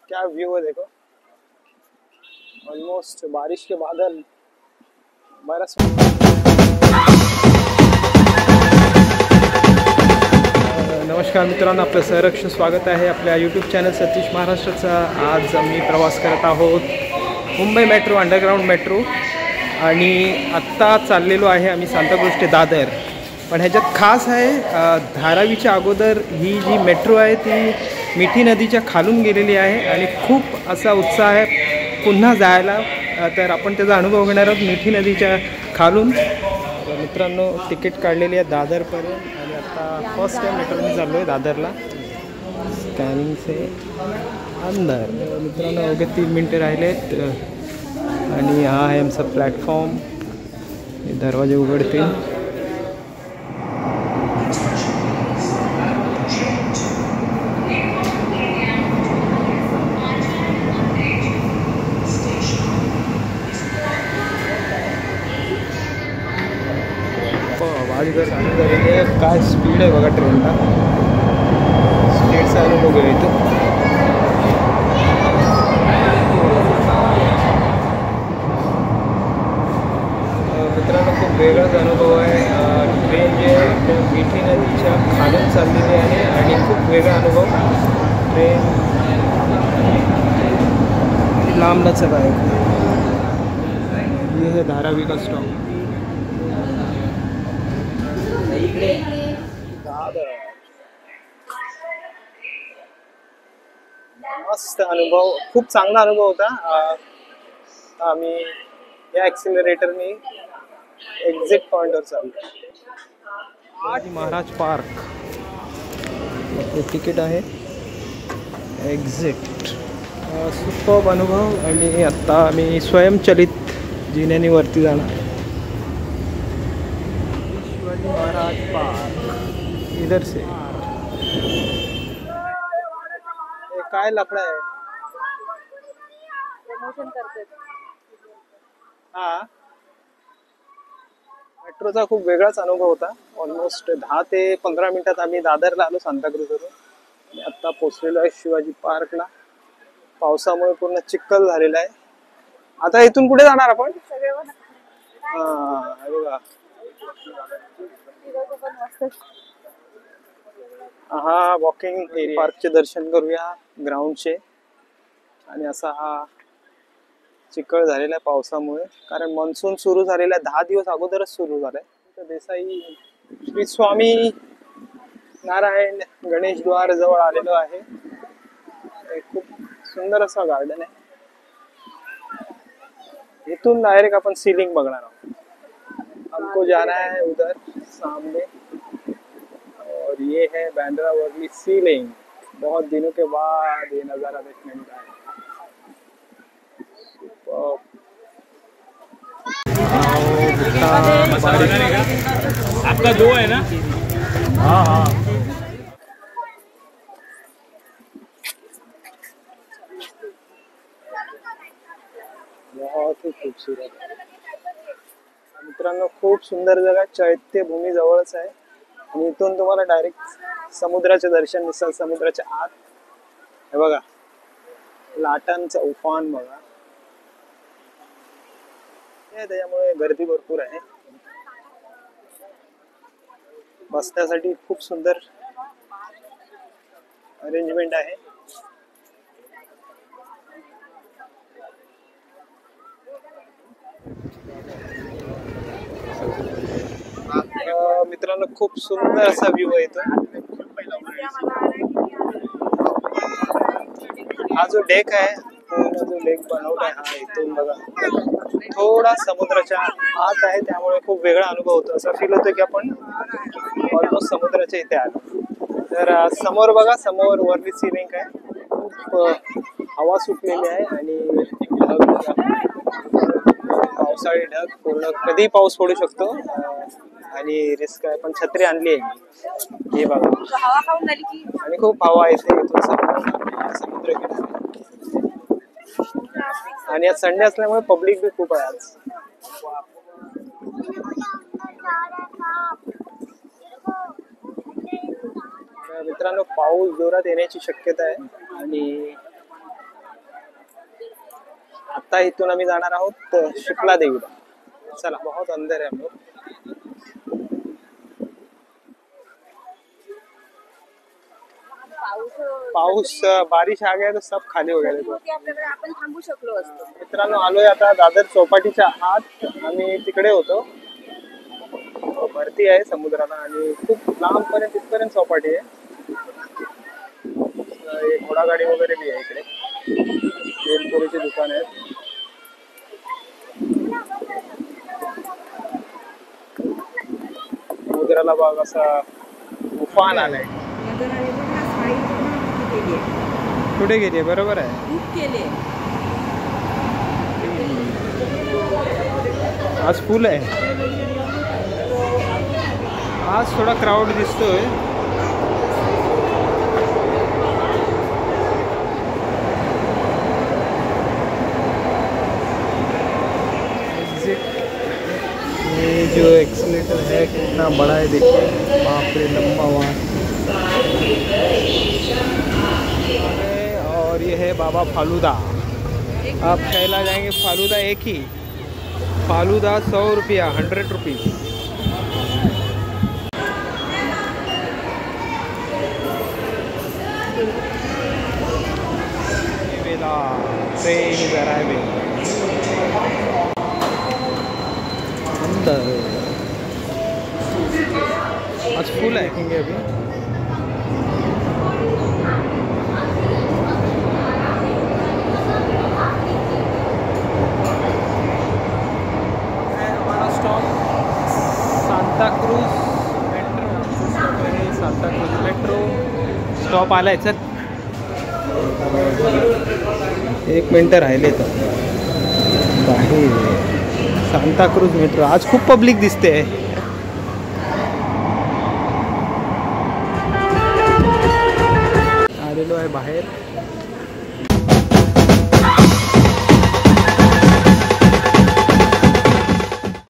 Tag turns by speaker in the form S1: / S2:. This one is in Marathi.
S1: क्या व्यू है देखो, ऑलमोस्ट बारिश के बादल बरस। नमस्कार मित्रांनो, आपलं सहर्ष स्वागत आहे आपल्या यूट्यूब चॅनल सतीश महाराष्ट्राचा। आज आम्ही प्रवास करत आहोत मुंबई मेट्रो, अंडरग्राउंड मेट्रो, आणि आत्ता चाललेलो आहे आम्ही सांताक्रूझ ते दादर। पण ह्याच्यात खास आहे, धारावीच्या अगोदर ही जी मेट्रो आहे ती मिठी नदीच्या खालून गेलेली आहे आणि खूप असा उत्साह आहे पुन्हा जायला। तर आपण त्याचा अनुभव घेणार आहोत मिठी नदीच्या खालून। मित्रांनो, तिकीट काढलेली आहे दादरपर्यंत आणि आता फर्स्ट टाइम मेट्रोने चाललो आहे दादरला। स्कॅनिंग से अंदर मित्रांनो अवघे 3 मिनटं राहिलेत आणि हा आहे आमचा प्लॅटफॉर्म। हे दरवाजे उघडतील। चालू झालेली आहे। काय स्पीड आहे बघा ट्रेनला, स्पीडचा अनुभव घेऊ इथं। मित्रांनो, खूप वेगळाच अनुभव आहे। ट्रेन जे मिठी नदीच्या खालून चाललेली आहे आणि खूप वेगळा अनुभव। ट्रेन लांब नचत आहे। हे धारावी का स्टॉप मस्त अनुभव, खूप चांगला अनुभव होता। आम्ही या ॲक्सिलरेटरने एक्झिट पॉइंटवर चाललो। महाराज पार्क हे तिकीट आहे, एक्झिट। सुपर्ब अनुभव। आणि आता आम्ही स्वयंचलित जिन्याने वरती जाणार। महाराज पार्क इधर से। काय लफड़ा आहे? प्रमोशन करते। हा, मेट्रोचा खूप वेगळाच अनुभव होता। ऑलमोस्ट 10 ते 15 मिनिटात आम्ही दादरला आलो सांताक्रूझवरून। आता पोहोचलेलो आहे शिवाजी पार्कला। पावसामुळे पूर्ण चिखल झालेला आहे। आता इथून कुठे जाणार आपण? हा बघा, हा वॉकिंग एरिया, पार्कचे दर्शन करूया ग्राउंडचे। आणि असा हा चिखल झालेला आहे पावसामुळे, कारण मान्सून सुरू झालेला आहे 10 दिवस अगोदरच सुरू झालाय। देसाई श्री स्वामी नारायण गणेश द्वार जवळ आलेलो आहे। खूप सुंदर असा गार्डन आहे। इथून डायरेक्ट आपण सीलिंग बघणार आहोत। हमको जाना है उधर सामने, और ये है बांद्रा वर्ली सीलिंग। बहुत दिनों के बाद ये नज़ारा देखने मिला है।
S2: आपका 2 है ना? हाँ हाँ।
S1: बहुत ही खूबसूरत मित्रांनो, खूप सुंदर जगह, चैत्यभूमी जवळच आहे आणि इथून तुम्हाला डायरेक्ट समुद्राचे दर्शन दिसेल। समुद्राच्या आत हे बघा, लाटांचा उफान बघा, त्याच्यामुळे गर्दी भरपूर आहे। बसण्यासाठी खूप सुंदर अरेंजमेंट आहे। मित्रांनो, खूप सुंदर असा व्ह्यू आहे इथं। हा जो डेक आहे, जो डेक बनवला आहे, हा इथून बघा थोडा समुद्राच्या आत आहे, त्यामुळे खूप वेगळा अनुभव होतो। असं फील होतं की आपण ऑलमोस्ट समुद्राच्या इथे आलो। तर समोर बघा, समोर वरली सीलिंग आहे, खूप हवा सुटलेली आहे आणि पावसाळी ढग, पूर्ण कधी पाऊस पडू शकतो आणि रिस्क आहे। पण छत्री आणली आहे हे बघा, आणि खूप हवा येते इथून समुद्र किनारे। आणि आज संडे असल्यामुळे पब्लिक भी खूप आहे आज। मित्रांनो, पाऊस जोरात येण्याची शक्यता आहे आणि आता इथून आम्ही जाणार आहोत शुक्ला देवीला. चला, बहुत अंदर है हम लोग. पाऊस बारिश आ गया तो सब खाली हो गया.
S3: आपण थांबू शकलो असतो.
S1: मित्रांनो, आलोय आता दादर चौपाटीच्या आत. आम्ही तिकडे होतो. भरती आहे समुद्राला आणि खूप लांबपर्यंत तिथपर्यंत चौपाटी आहे. घोडागाडी वगैरे बी आहे इकडे. तेलपुरीची दुकान आहेत. समुद्राला बघ असा उफान आलाय. कुठे गेली? बरोबर आहे. आज फुल आहे. आज थोडा क्राऊड दिसतोय. ये जो एक्सीलेटर है कितना बड़ा है देखिए. बाप रे, लंबा वहाँ. और ये है बाबा फालूदा. आप शैला जाएंगे फालूदा एक ही. फालूदा 100 रुपया, 100 रुपीज. Train arriving. अंदर आज फुल है अभी. हमारा stop Santa cruise metro. Santa cruise metro stop आलाय. चल, 1 मिनिट राहिले तर बाहेर. Santa cruise metro. आज खूप पब्लिक दिसते. आलेलो आहे बाहेर.